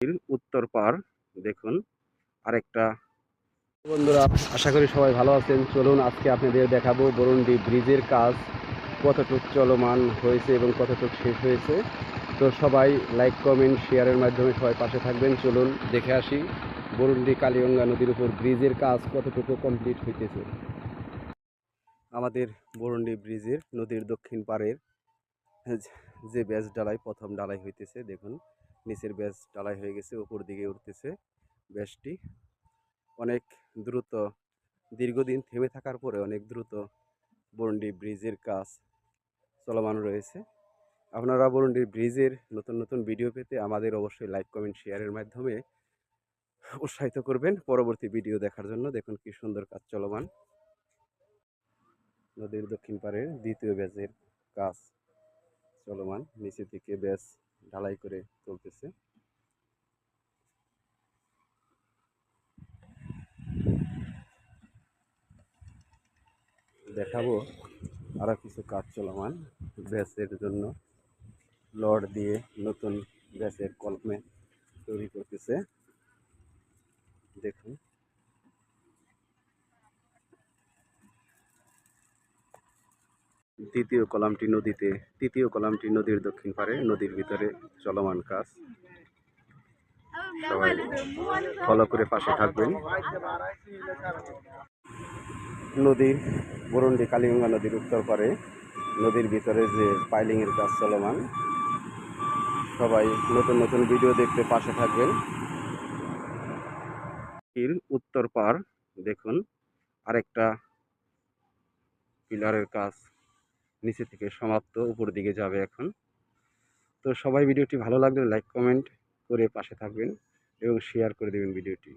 উত্তর পার দেখুন আরেকটা। বন্ধুরা, আশা করি সবাই ভালো আছেন। চলুন আজকে আপনাদের দেখাবো বরুন্ডি ব্রিজের কাজ কতটুক চলমান হয়েছে এবং কতটুক শেষ হয়েছে। তো সবাই লাইক কমেন্ট শেয়ারের মাধ্যমে সবাই পাশে থাকবেন। চলুন দেখে আসি বরুন্ডি কালিগঙ্গা নদীর উপর ব্রিজের কাজ কতটুকু কমপ্লিট হইতেছে। আমাদের বরুন্ডি ব্রিজের নদীর দক্ষিণ পাড়ের যে ব্যাস ডালাই প্রথম ডালাই হইতেছে, দেখুন নিচের ব্যাস ডালাই হয়ে গেছে, উপর দিকে উঠতেছে ব্যাসটি। অনেক দ্রুত, দীর্ঘদিন থেমে থাকার পরে অনেক দ্রুত বরুন্ডি ব্রিজের কাজ চলমান রয়েছে। আপনারা বরুন্ডি ব্রিজের নতুন নতুন ভিডিও পেতে আমাদের অবশ্যই লাইক কমেন্ট শেয়ারের মাধ্যমে উৎসাহিত করবেন পরবর্তী ভিডিও দেখার জন্য। দেখুন কি সুন্দর কাজ চলমান। নদীর দক্ষিণ পাড়ে দ্বিতীয় ব্যাচের কাজ চলমান, নিচে থেকে ব্যাস ঢালাই করে চলতেছে। দেখাবো আরো কিছু কাজ চলমান ব্যাচের জন্য। লড দিয়ে নতুন ব্যাচের কলমে তৈরি করতেছে, দেখুন। দ্বিতীয় কলামটি নদীতে, তৃতীয় কলামটি নদীর দক্ষিণ পাড়ে, নদীর ভিতরে চলমান কাজ। সবাই ফলো করে পাশে থাকবেন। নদীর বরুন্ডি কালিগঙ্গা নদীর উত্তর পাড়ে নদীর ভিতরে যে পাইলিংয়ের কাজ চলমান। সবাই নতুন নতুন ভিডিও দেখতে পাশে থাকবেন। উত্তর পাড় দেখুন আরেকটা পিলারের কাজ নিচে থেকে সমাপ্ত, উপর দিকে যাবে এখন। তো সবাই ভিডিওটি ভালো লাগলে লাইক কমেন্ট করে পাশে থাকবেন এবং শেয়ার করে দেবেন ভিডিওটি।